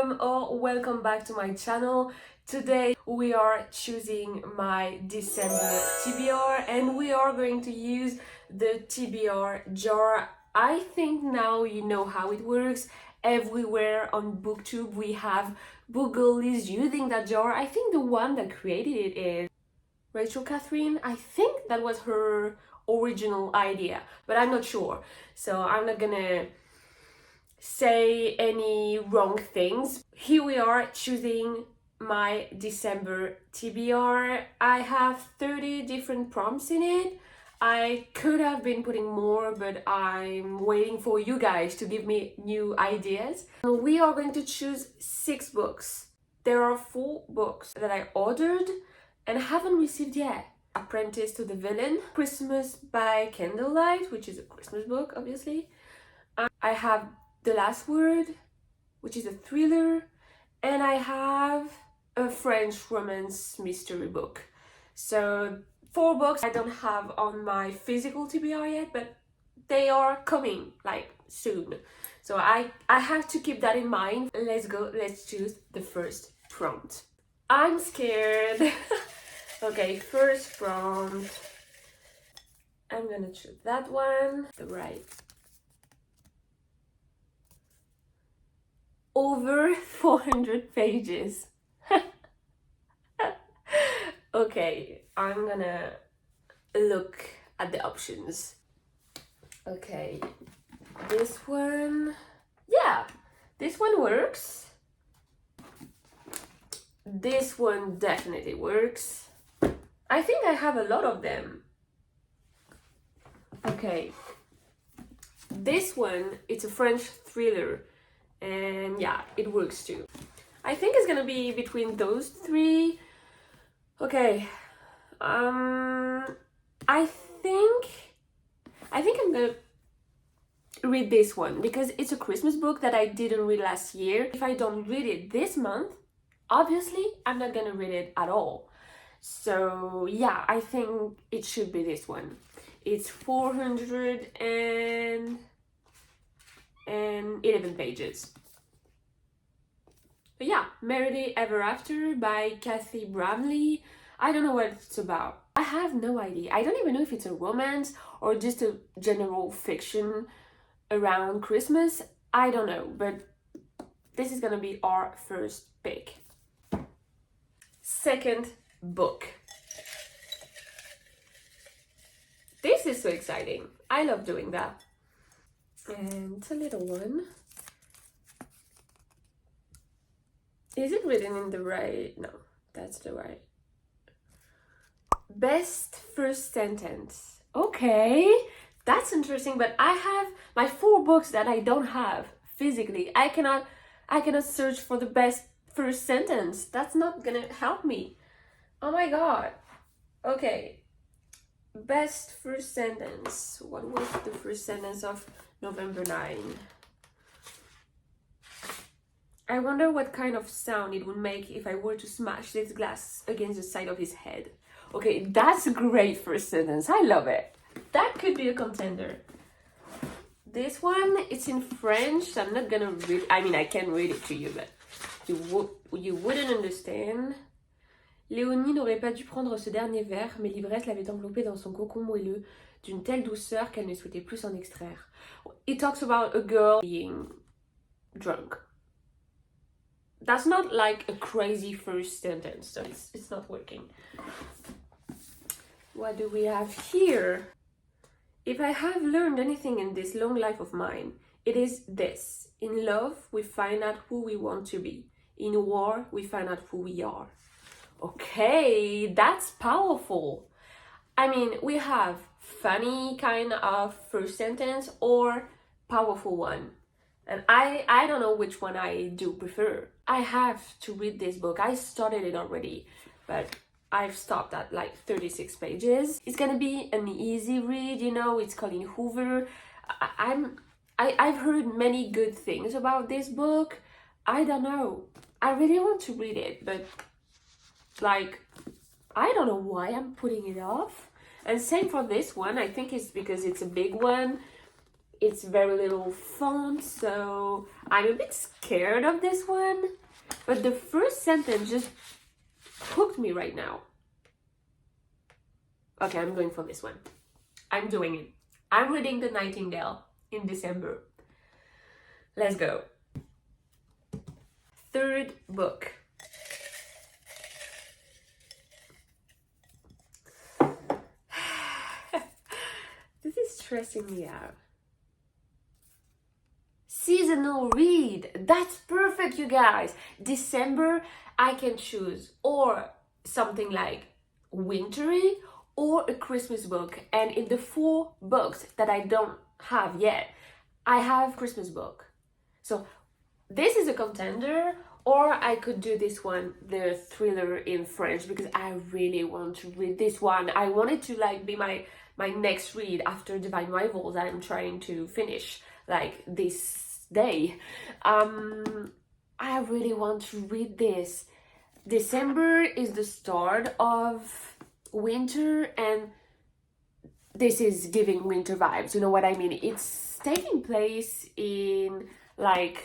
welcome or welcome back to my channel. Today we are choosing my December TBR and we are going to use the TBR jar. I think now you know how it works. Everywhere on BookTube we have book girlies using that jar. I think the one that created it is Rachel Catherine. I think that was her original idea, but I'm not sure. So I'm not gonna say any wrong things. Here we are choosing my December TBR. I have 30 different prompts in it. I could have been putting more, but I'm waiting for you guys to give me new ideas. We are going to choose 6 books. There are 4 books that I ordered and haven't received yet. Apprentice to the Villain, Christmas by Candlelight, which is a Christmas book, obviously. I have The Last Word, which is a thriller, and I have a French romance mystery book. So 4 books I don't have on my physical TBR yet, but they are coming like soon. So I have to keep that in mind. Let's go, let's choose the first prompt. I'm scared. Okay, first prompt. I'm gonna choose that one. Right. Over 400 pages. Okay, I'm gonna look at the options. Okay, this one, yeah, this one works. This one definitely works. I think I have a lot of them. Okay, this one, it's a French thriller. And yeah, it works too. I think it's gonna be between those 3. Okay, I think I'm gonna read this one because it's a Christmas book that I didn't read last year. If I don't read it this month, obviously I'm not gonna read it at all. So yeah, I think it should be this one. It's 411 pages. But yeah, Merrily Ever After by Kathy Bramley. I don't know what it's about. I have no idea. I don't even know if it's a romance or just a general fiction around Christmas. I don't know, but this is gonna be our first pick. Second book. This is so exciting. I love doing that. And it's a little one. Is it written in the right? No, that's the right. Best first sentence. Okay, that's interesting, but I have my 4 books that I don't have physically. I cannot search for the best first sentence. That's not gonna help me. Oh my god. Okay. Best first sentence. What was the first sentence of November 9? I wonder what kind of sound it would make if I were to smash this glass against the side of his head. Okay, that's a great first sentence. I love it. That could be a contender. This one, it's in French, so I'm not gonna read. I mean, I can read it to you, but you wouldn't understand. Léonie n'aurait pas dû prendre ce dernier verre, mais l'ivresse l'avait enveloppé dans son cocon moelleux d'une telle douceur qu'elle ne souhaitait plus s'en extraire. It talks about a girl being drunk. That's not like a crazy first sentence, so it's not working. What do we have here? If I have learned anything in this long life of mine, it is this. In love, we find out who we want to be. In war, we find out who we are. Okay, that's powerful. I mean, we have funny kind of first sentence or powerful one. And I don't know which one I do prefer. I have to read this book. I started it already, but I've stopped at like 36 pages. It's gonna be an easy read, you know, it's Colleen Hoover. I've heard many good things about this book. I don't know. I really want to read it, but like, I don't know why I'm putting it off. And same for this one. I think it's because it's a big one. it's very little font, so I'm a bit scared of this one. But the first sentence just hooked me right now. Okay, I'm going for this one. I'm doing it. I'm reading The Nightingale in December. Let's go. Third book. This is stressing me out. Seasonal read. That's perfect, you guys. December, I can choose or something like wintry or a Christmas book. And in the 4 books that I don't have yet, I have Christmas book. So this is a contender, or I could do this one, the thriller in French, because I really want to read this one. I want it to like be my next read after Divine Rivals that I'm trying to finish like this day. I really want to read this. December is the start of winter, and this is giving winter vibes, you know what I mean? It's taking place in like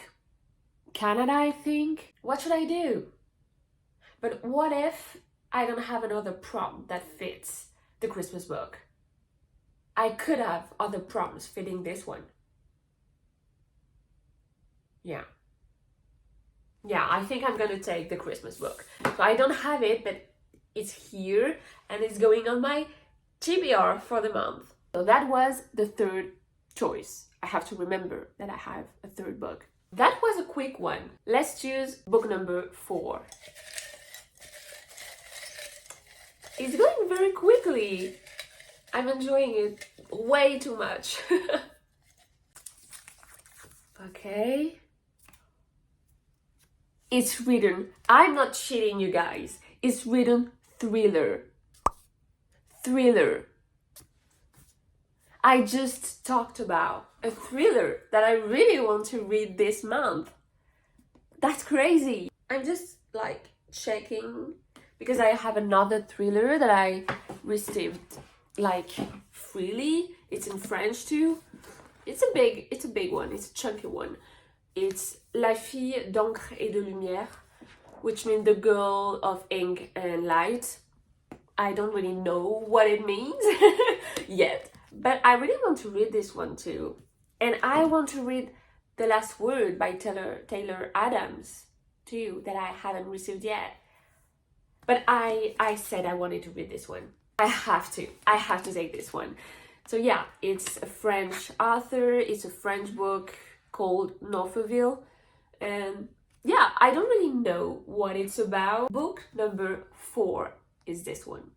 Canada, I think. What should I do? But what if I don't have another prompt that fits the Christmas book? I could have other prompts fitting this one. Yeah, I think I'm gonna take the Christmas book. So I don't have it, but it's here and it's going on my TBR for the month. So that was the third choice. I have to remember that I have a third book. That was a quick one. Let's choose book number 4. It's going very quickly. I'm enjoying it way too much. Okay. It's written, I'm not cheating you guys, it's written thriller. Thriller. I just talked about a thriller that I really want to read this month. That's crazy. I'm just like checking because I have another thriller that I received like freely. It's in French too. It's a big one, it's a chunky one. It's La fille d'encre et de lumière, which means the girl of ink and light. I don't really know what it means yet, but I really want to read this one too. And I want to read The Last Word by Taylor Adams too, that I haven't received yet. But I said I wanted to read this one. I have to take this one. So yeah, it's a French author, it's a French book called Northville, and yeah, I don't really know what it's about. Book number 4 is this one.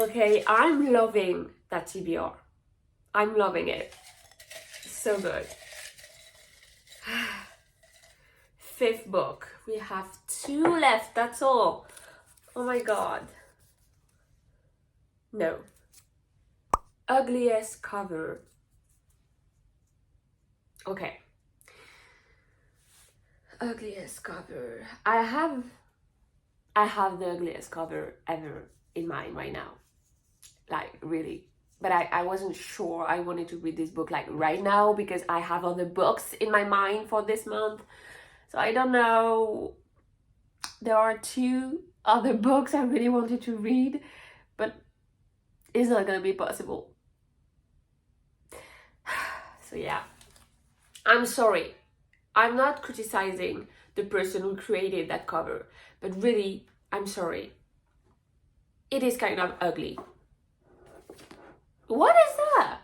Okay, I'm loving that TBR. I'm loving it. So good. 5th book. We have 2 left, that's all. Oh my god. No. Ugliest cover. Okay. Ugliest cover. I have the ugliest cover ever in mind right now. Like, really. But I wasn't sure I wanted to read this book like right now because I have other books in my mind for this month. So I don't know. There are 2 other books I really wanted to read, but it's not gonna be possible. So yeah, I'm sorry. I'm not criticizing the person who created that cover, but really, I'm sorry. It is kind of ugly. What is that?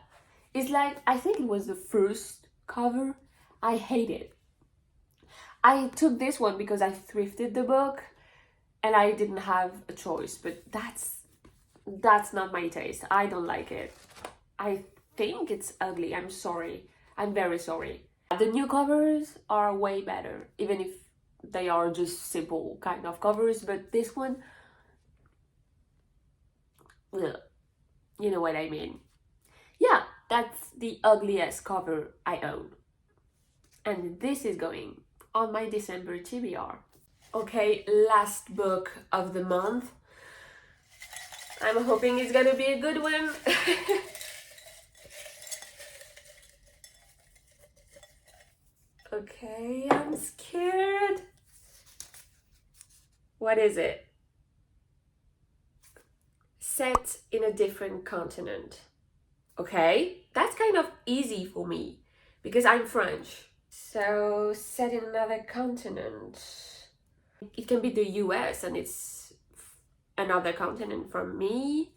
It's like, I think it was the first cover. I hate it. I took this one because I thrifted the book and I didn't have a choice, but that's not my taste. I don't like it. I think it's ugly. I'm sorry. I'm very sorry. The new covers are way better, even if they are just simple kind of covers, but this one, ugh, you know what I mean. Yeah, that's the ugliest cover I own. And this is going on my December TBR. Okay, last book of the month. I'm hoping it's gonna be a good one. Okay, I'm scared. What is it? Set in a different continent. Okay, that's kind of easy for me because I'm French. So, set in another continent. It can be the US and it's another continent from me.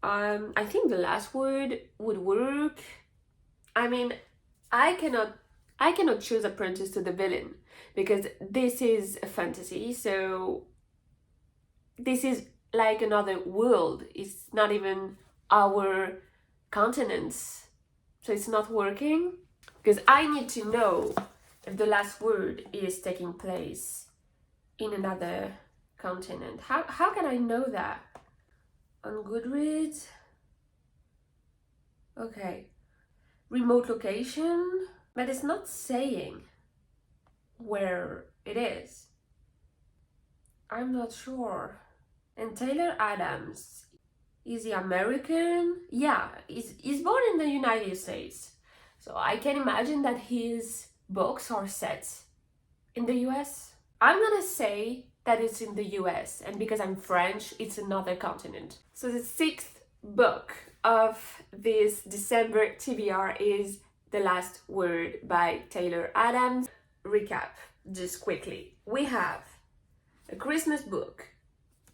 I think the last word would work. I mean, I cannot I cannot choose apprentice to the villain because this is a fantasy, so this is like another world. It's not even our continents. So it's not working because I need to know if the last word is taking place in another continent. How can I know that? On Goodreads? Okay. Remote location, but it's not saying where it is. I'm not sure. And Taylor Adams, is he American? Yeah, he's born in the United States. So I can imagine that his books are set in the US. I'm gonna say that it's in the US, and because I'm French, it's another continent. So the sixth book of this December TBR is The Last Word by Taylor Adams. Recap, just quickly. We have a Christmas book,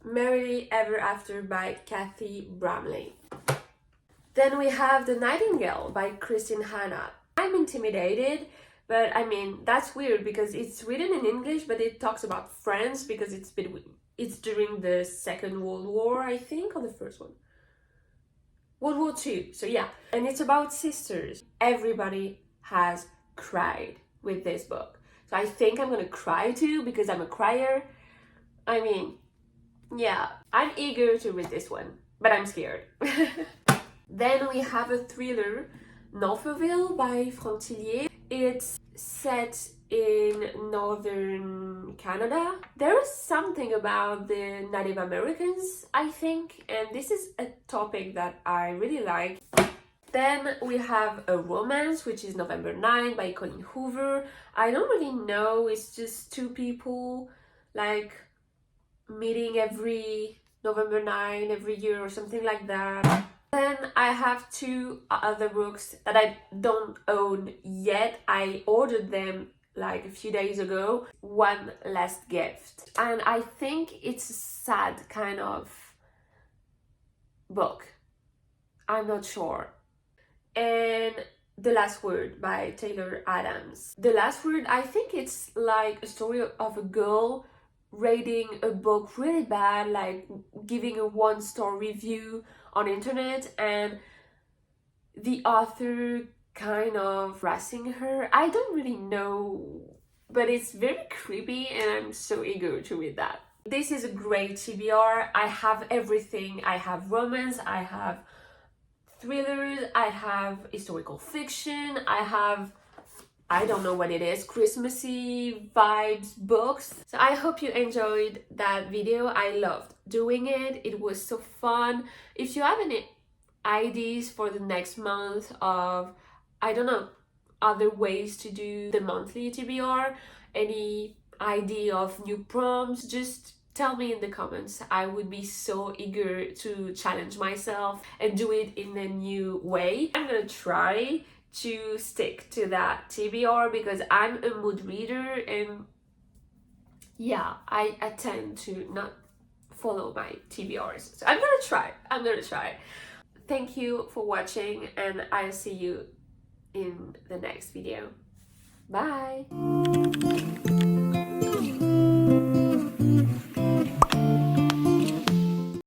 Merrily Ever After by Kathy Bramley. Then we have The Nightingale by Christine Hanna. I'm intimidated, but I mean, that's weird because it's written in English, but it talks about France because it's during the Second World War, I think, or the first one. World War II, so yeah. And it's about sisters. Everybody has cried with this book. So I think I'm gonna cry too because I'm a crier. I mean, yeah, I'm eager to read this one, but I'm scared. Then we have a thriller, Northville by Frontilier. It's set in northern Canada. There is something about the Native Americans, I think, and this is a topic that I really like. Then we have a romance, which is November 9 by Colleen Hoover. I don't really know, it's just two people like meeting every November 9 every year or something like that. Then I have two other books that I don't own yet. I ordered them like a few days ago. One Last Gift. And I think it's a sad kind of book. I'm not sure. And The Last Word by Taylor Adams. The Last Word, I think it's like a story of a girl rating a book really bad, like giving a 1-star review on internet, and the author kind of harassing her. I don't really know, but it's very creepy and I'm so eager to read that. This is a great TBR. I have everything. I have romance, I have thrillers, I have historical fiction, I don't know what it is, Christmassy vibes books. So I hope you enjoyed that video. I loved doing it. It was so fun. If you have any ideas for the next month of, I don't know, other ways to do the monthly TBR, any idea of new prompts, just tell me in the comments. I would be so eager to challenge myself and do it in a new way. I'm gonna try to stick to that TBR because I'm a mood reader, and yeah, I tend to not follow my TBRs. So I'm gonna try. Thank you for watching, and I'll see you in the next video. Bye!